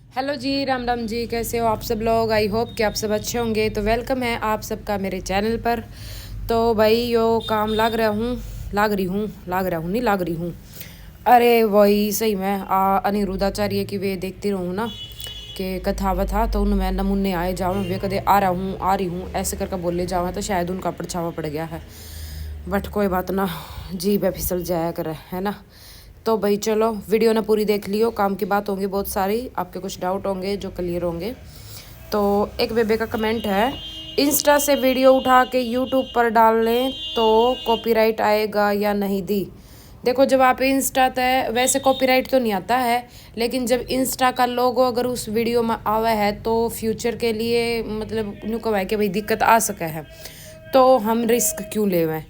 Hello जी, राम राम जी। कैसे हो आप सब लोग? आई होप कि आप सब अच्छे होंगे। तो वेलकम है आप सबका मेरे चैनल पर। तो भाई यो काम लाग रही हूँ। अरे वही सही में अनिरुद्धाचार्य की वे देखती रहूँ ना कि कथा वथा, तो उनमें नमूने आए जाऊँ वे कदे आ रही हूँ ऐसे करके बोले जाऊँ तो शायद उनका परछावा पड़ गया है। बट कोई बात ना, जी पे फिसल जाया करे, है ना। तो भाई चलो वीडियो ना पूरी देख लियो, काम की बात होंगी बहुत सारी, आपके कुछ डाउट होंगे जो क्लियर होंगे। तो एक बेबे का कमेंट है, इंस्टा से वीडियो उठा के यूट्यूब पर डाल लें तो कॉपीराइट आएगा या नहीं दी। देखो, जब आप इंस्टा तय वैसे कॉपीराइट तो नहीं आता है, लेकिन जब इंस्टा का लोगो अगर उस वीडियो में आवा है तो फ्यूचर के लिए मतलब यूँ कहा है कि भाई दिक्कत आ सके है, तो हम रिस्क क्यों लेवें।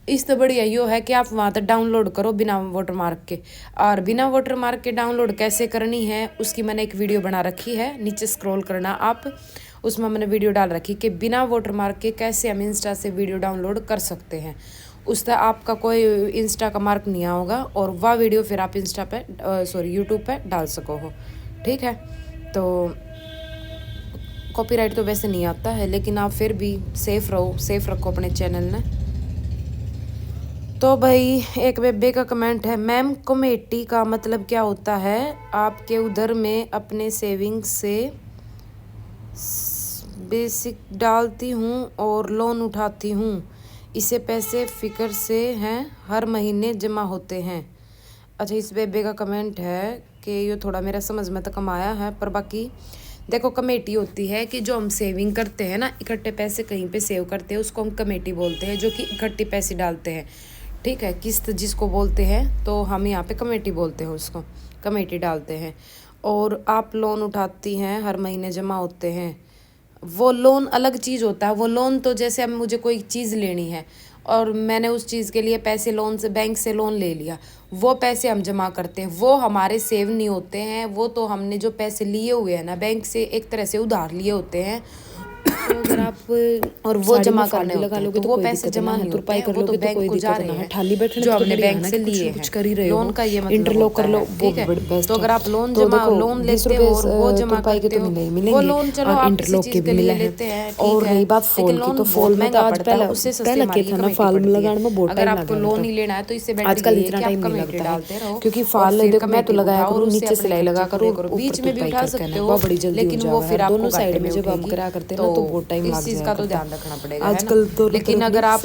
इससे बढ़िया यो है कि आप वहाँ तक डाउनलोड करो बिना वाटर मार्क के। और बिना वाटर मार्क के डाउनलोड कैसे करनी है उसकी मैंने एक वीडियो बना रखी है, नीचे स्क्रॉल करना आप, उसमें मैंने वीडियो डाल रखी कि बिना वाटर मार्क के कैसे हम इंस्टा से वीडियो डाउनलोड कर सकते हैं। उससे आपका कोई इंस्टा का मार्क नहीं होगा और वह वीडियो फिर आप इंस्टा पे यूट्यूब पे डाल सको हो। ठीक है। तो कॉपीराइट तो वैसे नहीं आता है, लेकिन आप फिर भी सेफ रहो, सेफ रखो अपने चैनल ने। तो भाई एक बेबे का कमेंट है, मैम कमेटी का मतलब क्या होता है? आपके उधर में अपने सेविंग्स से बेसिक डालती हूँ और लोन उठाती हूँ, इसे पैसे फिक्र से हैं हर महीने जमा होते हैं। अच्छा, इस बेबे का कमेंट है कि ये थोड़ा मेरा समझ में तो कम आया है, पर बाकी देखो, कमेटी होती है कि जो हम सेविंग करते हैं ना, इकट्ठे पैसे कहीं पे सेव करते हैं, उसको हम कमेटी बोलते हैं, जो कि इकट्ठे पैसे डालते हैं। ठीक है, किस्त जिसको बोलते हैं, तो हम यहाँ पे कमेटी बोलते हैं, उसको कमेटी डालते हैं। और आप लोन उठाती हैं हर महीने जमा होते हैं, वो लोन अलग चीज़ होता है। वो लोन तो जैसे अब मुझे कोई चीज़ लेनी है और मैंने उस चीज़ के लिए पैसे लोन से बैंक से लोन ले लिया, वो पैसे हम जमा करते हैं, वो हमारे सेव नहीं होते हैं। वो तो हमने जो पैसे लिए हुए हैं ना बैंक से, एक तरह से उधार लिए होते हैं, तो अगर आप और वो जमा करने लगा लोगे तो वो पैसे जमा नहीं होते हैं, वो तो बैंक को जा रहे हैं ठाली बैठने जो हमने बैंक से लिए हैं। कर ही रहे हो लोन का ये मतलब इंटरलॉक कर लो, ठीक है। तो अगर आप लोन लेते हो और वो जमा करते हो, वो लोन चलो आप किसी चीज के लिए लेते हैं, और रही बात फॉल की, तो फॉल में तो आज पहले उससे सस्ते मारी था ना, फॉल में लगाने में बहुत टाइम लगा। अगर आपको लोन ही लेना है तो इससे बेटर आजकल इतना टाइम नहीं लगता है, क्योंकि फॉल देखो मैं तो लगाया करूँ, नीचे सिलाई लगा करूँ, बीच में भी उठा सकते हो, बड़ी जल्दी, लेकिन वो फिर दोनों साइड में जब हम करा करते हैं ना तो बहुत टाइम लग जाएगा। तो ध्यान रखना पड़ेगा आजकल तो, लेकिन अगर आप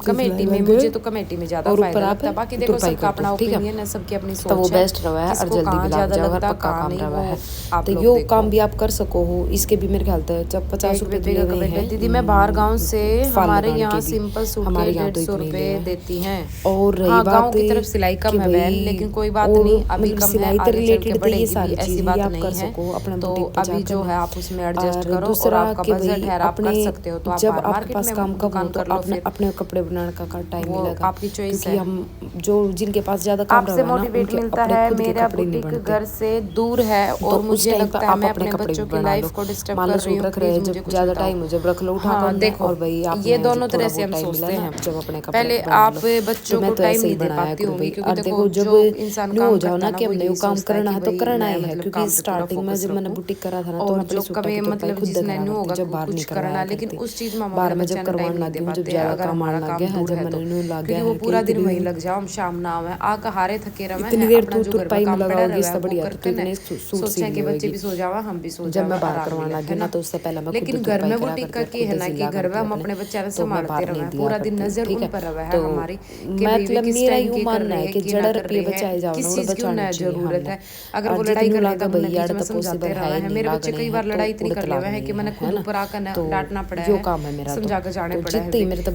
कमेटी में, मुझे तो कमेटी में ज्यादा फायदा लगता है। बाकी देखो सबका अपना ओपिनियन है, सबकी अपनी सोच है, तो वो बेस्ट रहा है और जल्दी ज्यादा लगता काम रहा है। तो यो काम भी आप कर सको हो, इसके भी मेरे ख्याल से जब 50 रुपए दिए गए हैं। दीदी मैं बाहर गांव से, हमारे यहाँ सिंपल सूट के 150 रुपए देती हैं। और रही बात की तरफ सिलाई कम है, लेकिन कोई बात नहीं, अभी कम सिलाई से रिलेटेड ये सारी ऐसी बात नहीं है, तो अभी जो है आप उसमें एडजस्ट करो और आपका बजट है, आप कर सकते हो। तो आप जब आपके पास काम का काम तो अपने कपड़े बनाने का टाइम मिलेगा, आपकी चॉइस है। हम जो जिनके पास ज्यादा काम आपसे मोटिवेट मिलता है, मेरा बुटीक घर से दूर है और मुझे लगता है मैं अपने बच्चों की लाइफ को डिस्टर्ब कर रही हूँ, जब ज्यादा टाइम हो जब रख लो उठा कर। देखो और भाई ये दोनों तरह से हम सोचते हैं, जब अपने पहले आप बच्चों को टाइम नहीं दे पाती होगी, क्योंकि देखो जब इंसान हो जाओ ना कि हमने वो काम करना है तो करना ही है, क्योंकि स्टार्टिंग में जब मैंने बुटीक करा था ना तो मतलब कभी मतलब जिसने नहीं होगा जब बाहर नहीं करना, लेकिन उस चीज में बाहर में जब करवाने लग गए, जब ज्यादा काम आने लग गया है, जब मैंने न्यू लग गया, वो पूरा दिन वहीं लग जाओ, हम शाम ना आवे आकर हारे थके रहे, इतनी देर तो पाई में लगाओगी इससे बढ़िया तो इतने सूट सोचे कि बच्चे भी सो जावा, हम भी सो जावा। जब मैं बाहर करवाने लग गया ना तो उससे पहले मैं, लेकिन घर में बुटीक का की है ना कि घर में हम अपने बच्चे को संभालते रहे, पूरा दिन नजर उन पर रहे है हमारी, मतलब मेरा यूं मानना है कि जड़ा रुपये बचाए जाओ ना, बचाने की जरूरत है। अगर वो लड़ाई कर लेगा भैया तो समझाते रहे हैं, मेरे बच्चे कई बार लड़ाई इतनी कर लेवे हैं कि मैंने खुद ऊपर आकर डांटना पड़ा है, काम है मेरा, समझा कर जाने पड़ा है।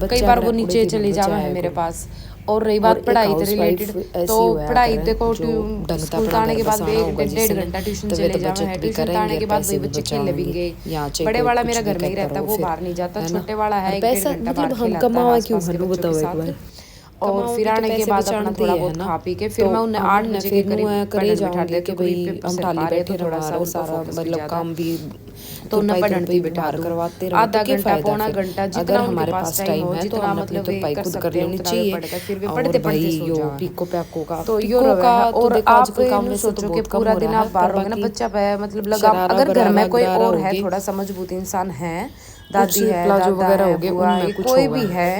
कई बार वो नीचे चले जावा है मेरे पास। और रही बात पढ़ाई से रिलेटेड, तो पढ़ाई देखो स्कूल आने के बाद 1-1.5 घंटा ट्यूशन चले जावे है, ट्यूशन आने के बाद वही बच्चे खेलने भी गए। बड़े वाला मेरा घर में ही रहता, वो बाहर नहीं जाता, छोटे वाला है 1-1.5 घंटा बाहर खेलता है, क्यों बताओ एक बार। और फिर आने के बाद अपना थोड़ा बहुत खा पी के फिर मैं उन्हें 8 बजे के करीब पढ़ने बिठा दिया, क्योंकि हम टाली बैठे थोड़ा सा सारा मतलब काम भी तो उन्हें पढ़ने पे बिठा करवाते रहो। आधा घंटा पौना घंटा जितना हमारे पास टाइम है तो हम मतलब भाई खुद कर लेनी चाहिए। फिर भी पढ़ते पढ़ते सो जाओ पिको पैको का तो यो रहा है। और आप सोचो कि पूरा दिन आप बाहर रहोगे ना, बच्चा मतलब लगा अगर घर में कोई और है थोड़ा सा मजबूत इंसान है, दादी है, दादा है, बुआ है, कोई भी है,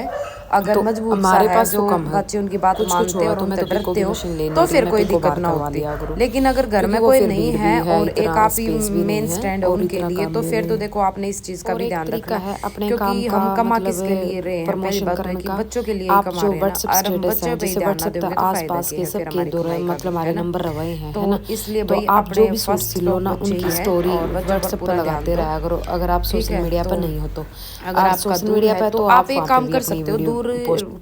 अगर मजबूत हमारे पास जो बच्चे उनकी बात मानते हैं और उनसे डरते हो तो फिर कोई दिक्कत ना होती। लेकिन अगर घर में कोई नहीं है और एक आप ही मेन स्टैंड है उनके लिए, तो फिर तो देखो आपने इस चीज का भी ध्यान रखना है, क्योंकि हम कमा किसके लिए रहे हैं, पहली बात है कि बच्चों के लिए कमा रहे हैं। और बच्चों पे ध्यान ना दोगे तो आसपास के सबके दो मतलब हमारे नंबर रहे हैं, तो इसलिए भाई आप जो भी सोच सिलो ना उनकी स्टोरी व्हाट्सएप पे लगाते रहा करो। अगर आप सोशल मीडिया पर नहीं हो तो अगर आप सोशल मीडिया पर तो आप एक काम कर सकते हो, दूर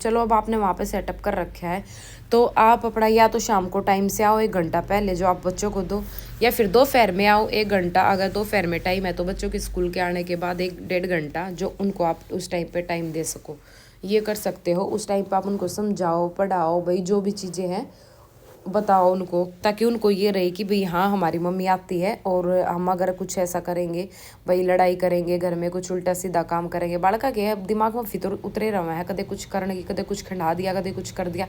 चलो अब आपने वहाँ पे सेटअप कर रखा है तो आप अपना या तो शाम को टाइम से आओ 1 घंटा पहले जो आप बच्चों को दो, या फिर दोपहर में आओ 1 घंटा। अगर दोपहर में टाइम है तो बच्चों के स्कूल के आने के बाद 1-1.5 घंटा जो उनको आप उस टाइम पे टाइम दे सको, ये कर सकते हो। उस टाइम पे आप उनको समझाओ पढ़ाओ भाई, जो भी चीज़ें हैं बताओ उनको, ताकि उनको ये रहे कि भाई हाँ हमारी मम्मी आती है और हम अगर कुछ ऐसा करेंगे भाई, लड़ाई करेंगे घर में, कुछ उल्टा सीधा काम करेंगे, बालका के दिमाग में फितर उतरे रहा है कदे कुछ करने की, कदे कुछ खंडा दिया, कदे कुछ कर दिया।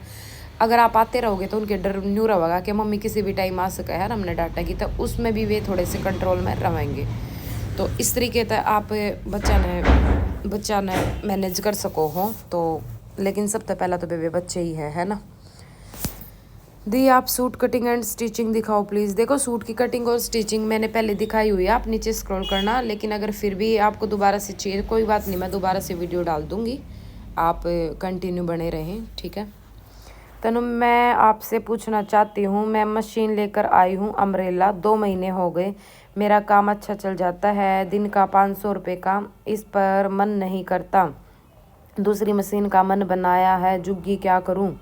अगर आप आते रहोगे तो उनके डर न्यू रहेगा कि मम्मी किसी भी टाइम आ सका है, हमने डांटा की, तो उसमें भी वे थोड़े से कंट्रोल में रहेंगे। तो इस तरीके से आप बच्चा ने मैनेज कर सको हो तो। लेकिन सबसे पहला तो बेबे बच्चे ही है ना। दी आप सूट कटिंग एंड स्टिचिंग दिखाओ प्लीज़। देखो सूट की कटिंग और स्टिचिंग मैंने पहले दिखाई हुई है, आप नीचे स्क्रॉल करना। लेकिन अगर फिर भी आपको दोबारा से चाहिए कोई बात नहीं, मैं दोबारा से वीडियो डाल दूँगी, आप कंटिन्यू बने रहें, ठीक है। तनु मैं आपसे पूछना चाहती हूँ, मैं मशीन लेकर आई हूँ अम्ब्रेला, 2 महीने हो गए, मेरा काम अच्छा चल जाता है, दिन का 500 रुपये का, इस पर मन नहीं करता, दूसरी मशीन का मन बनाया है, जुग्गी क्या करूँ।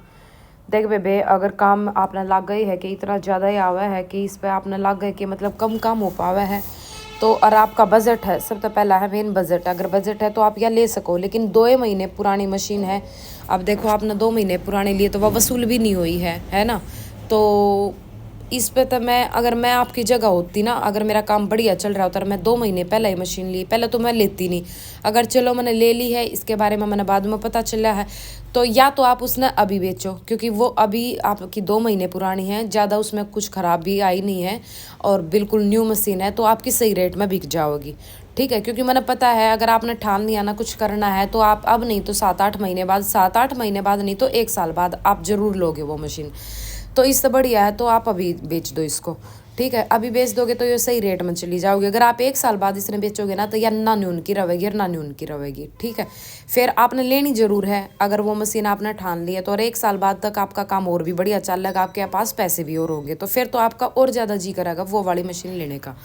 देख बेबे अगर काम आपने लग गई है कि इतना ज़्यादा ही आवा है कि इस पर आपने लग गए कि मतलब कम काम हो पावा है तो, और आपका बजट है, सबसे पहला है मेन बजट। अगर बजट है तो आप यह ले सको, लेकिन 2 महीने पुरानी मशीन है। अब देखो आपने 2 महीने पुरानी लिए तो वह वसूल भी नहीं हुई है ना। तो इस पे तो अगर मैं आपकी जगह होती ना, अगर मेरा काम बढ़िया चल रहा होता तो मैं 2 महीने पहले ही मशीन ली, पहले तो मैं लेती नहीं। अगर चलो मैंने ले ली है, इसके बारे में मैंने बाद में पता चला है, तो या तो आप उसने अभी बेचो, क्योंकि वो अभी आपकी 2 महीने पुरानी है, ज़्यादा उसमें कुछ ख़राब भी आई नहीं है और बिल्कुल न्यू मशीन है, तो आपकी सही रेट में बिक जाओगी, ठीक है। क्योंकि मैंने पता है अगर आपने ठान लिया ना कुछ करना है तो आप अब नहीं तो 7-8 महीने बाद, 7-8 महीने बाद नहीं तो 1 साल बाद आप ज़रूर लोगे वो मशीन। तो इससे बढ़िया है तो आप अभी बेच दो इसको, ठीक है। अभी बेच दोगे तो ये सही रेट में चली जाओगे। अगर आप 1 साल बाद इसने बेचोगे ना तो या ना न्यून की रहेगी और ना न्यून की रहेगी, ठीक है। फिर आपने लेनी जरूर है अगर वो मशीन आपने ठान ली है तो, और 1 साल बाद तक आपका काम और भी बढ़िया चल लगा, आपके पास पैसे भी और होंगे, तो फिर तो आपका और ज़्यादा जी करेगा वो वाली मशीन लेने का।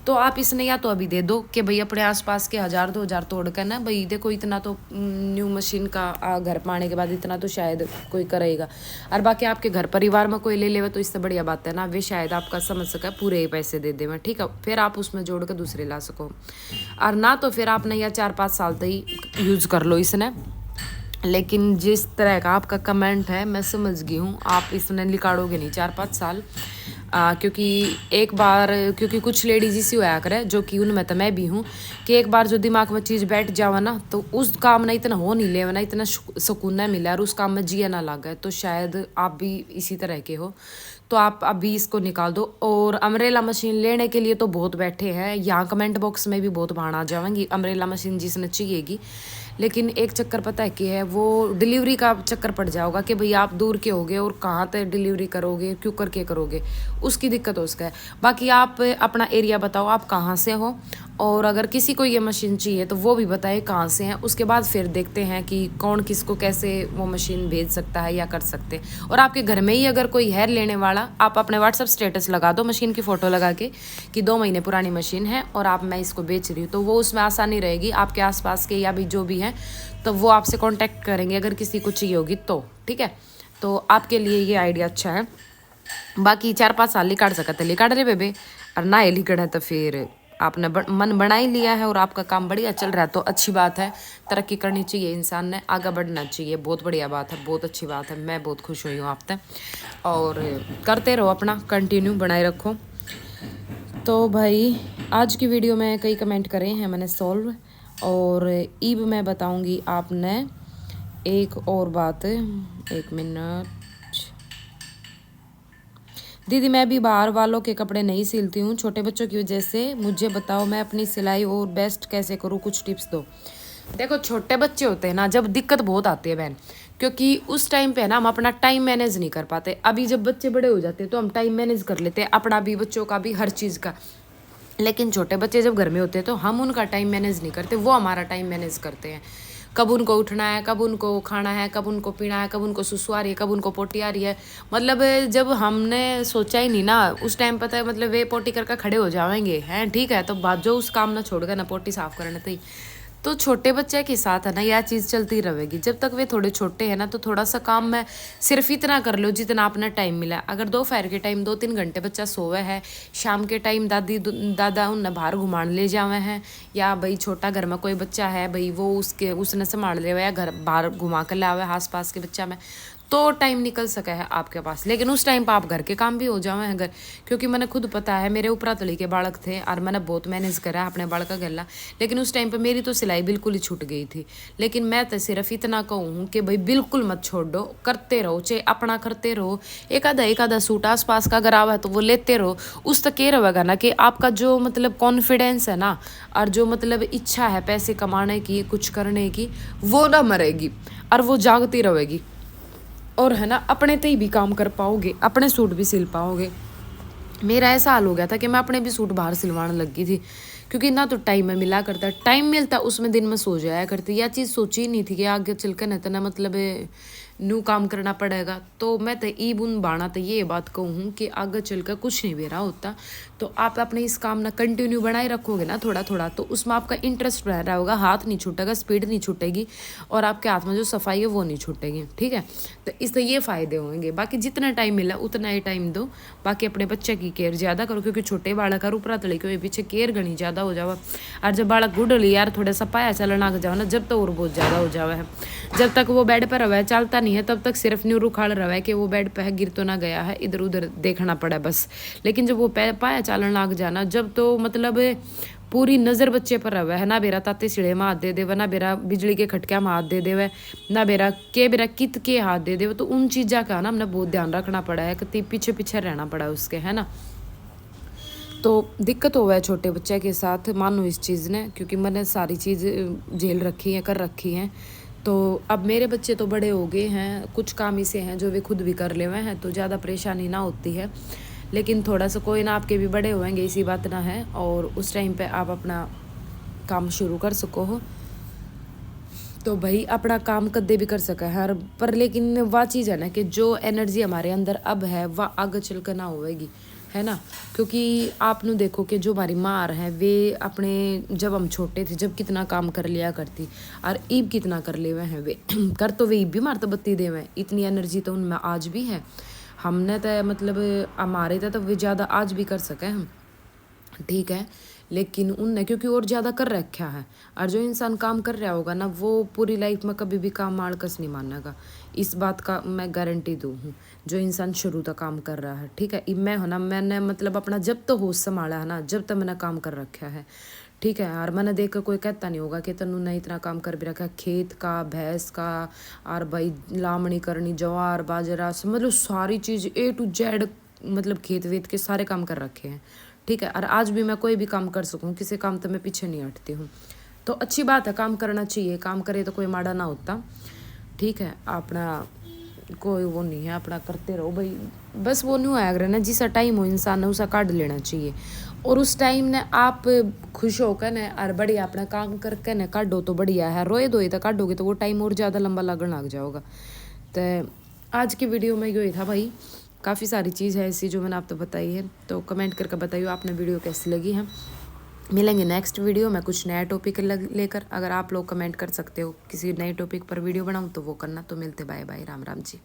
तो आप इसने या तो अभी दे दो कि भाई अपने आसपास के 1000-2000 तोड़ कर ना, भाई देखो इतना तो न्यू मशीन का घर पाने के बाद इतना तो शायद कोई करेगा, और बाकी आपके घर परिवार में कोई ले लेवे तो इससे बढ़िया बात है ना, वे शायद आपका समझ सके पूरे ही पैसे दे देवे, ठीक है। फिर आप उसमें जोड़ कर दूसरे ला सको, और ना तो फिर आपने या 4-5 साल तक ही यूज़ कर लो इसने। लेकिन जिस तरह का आपका कमेंट है मैं समझ गई हूँ, आप इसने निकालोगे नहीं 4-5 साल, क्योंकि एक बार, क्योंकि कुछ लेडीज इसी होया करे, जो कि उनमें तो मैं भी हूँ, कि एक बार जो दिमाग में चीज़ बैठ जावा ना तो उस काम ना इतना हो नहीं लेवा ना, इतना सुकून ना मिला और उस काम में जिया ना लगा। तो शायद आप भी इसी तरह के हो, तो आप अभी इसको निकाल दो। और अम्ब्रेला मशीन लेने के लिए तो बहुत बैठे हैं, यहाँ कमेंट बॉक्स में भी बहुत भाड़ आ जाएंगी अम्ब्रेला मशीन जिसने चाहिएगी। लेकिन एक चक्कर पता है कि है, वो डिलीवरी का चक्कर पड़ जाओगा कि भाई आप दूर के होगे और कहाँ तक डिलीवरी करोगे, क्यों करके करोगे, उसकी दिक्कत हो उसका है। बाकी आप अपना एरिया बताओ आप कहाँ से हो, और अगर किसी को ये मशीन चाहिए तो वो भी बताए कहाँ से हैं, उसके बाद फिर देखते हैं कि कौन किसको कैसे वो मशीन भेज सकता है या कर सकते। और आपके घर में ही अगर कोई है लेने वाला, आप अपने व्हाट्सअप स्टेटस लगा दो मशीन की फ़ोटो लगा के कि 2 महीने पुरानी मशीन है और आप मैं इसको बेच रही हूँ, तो वो उसमें आसानी रहेगी आपके आसपास के या भी जो भी हैं, तो वो आपसे कांटेक्ट करेंगे अगर किसी को चाहिए होगी तो, ठीक है। तो आपके लिए ये आइडिया अच्छा है। बाकी 4-5 साल ही काट सकते लिकाट रहे बेबे, और ना लिकड़ है तो फिर आपने मन बना ही लिया है और आपका काम बढ़िया चल रहा है तो अच्छी बात है। तरक्की करनी चाहिए, इंसान ने आगे बढ़ना चाहिए, बहुत बढ़िया बात है, बहुत अच्छी बात है। मैं बहुत खुश हुई हूँ आपसे, और करते रहो अपना, कंटिन्यू बनाए रखो। तो भाई आज की वीडियो में कई कमेंट करे हैं मैंने सॉल्व, और ईब मैं बताऊंगी आपने एक और बात। एक मिनट दीदी, मैं भी बाहर वालों के कपड़े नहीं सिलती हूँ छोटे बच्चों की वजह से, मुझे बताओ मैं अपनी सिलाई और बेस्ट कैसे करूँ, कुछ टिप्स दो। देखो छोटे बच्चे होते हैं ना, जब दिक्कत बहुत आती है बहन, क्योंकि उस टाइम पे ना हम अपना टाइम मैनेज नहीं कर पाते। अभी जब बच्चे बड़े हो जाते हैं तो हम टाइम मैनेज कर लेते हैं, अपना भी, बच्चों का भी, हर चीज़ का। लेकिन छोटे बच्चे जब घर में होते हैं तो हम उनका टाइम मैनेज नहीं करते, वो हमारा टाइम मैनेज करते हैं। कब उनको उठना है, कब उनको खाना है, कब उनको पीना है, कब उनको सुसु आ रही है, कब उनको पोटी आ रही है। मतलब जब हमने सोचा ही नहीं ना उस टाइम, पता है मतलब वे पोटी करके खड़े हो जाएंगे हैं, ठीक है, तो बाद जो उस काम ना छोड़ गए ना पोटी साफ करने थी। तो छोटे बच्चे के साथ है ना यह चीज़ चलती रहेगी। जब तक वे थोड़े छोटे हैं ना तो थोड़ा सा काम में सिर्फ इतना कर लो जितना आपने टाइम मिला। अगर दोपहर के टाइम 2-3 घंटे बच्चा सोवे है, शाम के टाइम दादी दादा उन्हें बाहर घुमान ले जावे हैं, या भाई छोटा घर में कोई बच्चा है भाई वो उसने संभाल ले या घर बाहर घुमा कर लावे आस पास के बच्चा में, तो टाइम निकल सका है आपके पास। लेकिन उस टाइम पर आप घर के काम भी हो जावे हैं घर, क्योंकि मैंने खुद पता है मेरे ऊपर तली के बालक थे और मैंने बहुत मैनेज करा अपने बालक का गला। लेकिन उस टाइम पे मेरी तो सिलाई बिल्कुल ही छूट गई थी। लेकिन मैं तो सिर्फ इतना कहूँ कि भाई बिल्कुल मत छोड़ दो, करते रहो, चाहे अपना करते रहो। एक आधा सूट आस पास का अगर आवा है तो वो लेते रहो। उस तक ये रहेगा ना कि आपका जो मतलब कॉन्फिडेंस है ना, और जो मतलब इच्छा है पैसे कमाने की, कुछ करने की, वो ना मरेगी और वो जागती रहेगी। और है ना अपने ते ही भी काम कर पाओगे, अपने सूट भी सिल पाओगे। मेरा ऐसा हाल हो गया था कि मैं अपने भी सूट बाहर सिलवाने लगी थी, क्योंकि ना तो टाइम में मिला करता, टाइम मिलता उसमें दिन में सो जाया करती। यह चीज़ सोची ही नहीं थी कि आगे चलकर न तना मतलब न्यू काम करना पड़ेगा। तो मैं तो ई बुन बाना तो ये बात कहूँ कि आगे चलकर कुछ नहीं बेरा होता। तो आप अपने इस काम ना कंटिन्यू बनाए रखोगे ना थोड़ा थोड़ा, तो उसमें आपका इंटरेस्ट रह रहा होगा, हाथ नहीं छूटेगा, स्पीड नहीं छूटेगी, और आपके हाथ में जो सफाई है वो नहीं छूटेगी, ठीक है। तो इससे ये फ़ायदे होंगे। बाकी जितना टाइम मिला उतना ही टाइम दो। बाकी अपने बच्चे की केयर ज़्यादा करो, क्योंकि छोटे बालक और ऊपरा तले के पीछे केयर घनी ज़्यादा हो जावा। और जब बालक गुड ली यार थोड़ा सा पाया चलना आ जाओ ना, जब तो और बहुत ज़्यादा हो जावा है। जब तक वो बेड पर रहा है चलता नहीं है, तब तक सिर्फ न्यू रुखाड़ रहा है कि वो बेड पर गिर तो ना गया है, इधर उधर देखना पड़ा बस। लेकिन जब वो पाया चलना लाग जाना, जब तो मतलब पूरी नज़र बच्चे पर रहा है ना, बेरा ताते सिड़े में हाथ दे देवे, ना बेरा बिजली के खटक्या में हाथ दे देवे, ना बेरा कित के हाथ दे देवे। तो उन चीज़ा का ना हमने बहुत ध्यान रखना पड़ा है, कि पीछे पीछे रहना पड़ा उसके, है ना। तो दिक्कत हुआ है छोटे बच्चे के साथ, मानो इस चीज़ ने, क्योंकि मैंने सारी चीज़ झेल रखी है, कर रखी हैं। तो अब मेरे बच्चे तो बड़े हो गए हैं, कुछ काम ऐसे हैं जो वे खुद भी कर ले हुए हैं, तो ज़्यादा परेशानी ना होती है। लेकिन थोड़ा सा कोई ना, आपके भी बड़े होंगे, इसी बात ना है, और उस टाइम पे आप अपना काम शुरू कर सको हो, तो भाई अपना काम कदे भी कर सका है हर पर। लेकिन वह चीज़ है ना कि जो एनर्जी हमारे अंदर अब है वह आगे चल कर ना होएगी, है ना। क्योंकि आपने देखो कि जो हमारी माँ है वे अपने जब हम छोटे थे जब कितना काम कर लिया करती, और ईब कितना कर ले हुए हैं वे कर तो वे ईब भी मारता बत्ती दे हुए, इतनी एनर्जी तो उनमें आज भी है। हमने तो मतलब हमारे तो वे ज़्यादा आज भी कर सके हम, ठीक है। लेकिन उनने क्योंकि और ज़्यादा कर रखा है, और जो इंसान काम कर रहा होगा ना वो पूरी लाइफ में कभी भी काम आलकस नहीं मानेगा, इस बात का मैं गारंटी दूँ हूँ। जो इंसान शुरू तक काम कर रहा है, ठीक है, मैं हो ना, मैंने मतलब अपना जब तो होश संभाला है ना, जब तक मैंने काम कर रखा है, ठीक है। और मैंने देख कर कोई कहता नहीं होगा कि तनु ने इतना काम कर भी रखा, खेत का, भैंस का, और भाई लामणी करनी, जवार बाजरा, मतलब सारी चीज़ A to Z, मतलब खेत वेत के सारे काम कर रखे हैं, ठीक है। और आज भी मैं कोई भी काम कर सकूँ, किसी काम तो मैं पीछे नहीं हटती हूँ। तो अच्छी बात है, काम करना चाहिए, काम करे तो कोई माड़ा ना होता, ठीक है। अपना कोई वो नहीं है, अपना करते रहो भाई, बस वो नहीं आया ना जिसा टाइम हो इंसान ने उसा काट लेना चाहिए, और उस टाइम ने आप खुश होकर न और बढ़िया अपना काम करके न काटो तो बढ़िया है। रोए धोए तो काटोगे तो वो टाइम और ज़्यादा लंबा लगने लग जाओगा। तो आज की वीडियो में यही था भाई, काफ़ी सारी चीज़ है ऐसी जो मैंने आपको बताई है। तो कमेंट करके बताइए आपने वीडियो कैसी लगी है। मिलेंगे नेक्स्ट वीडियो में कुछ नया टॉपिक लेकर। अगर आप लोग कमेंट कर सकते हो किसी नए टॉपिक पर वीडियो बनाऊँ तो वो करना। तो मिलते, बाय बाय, राम राम जी।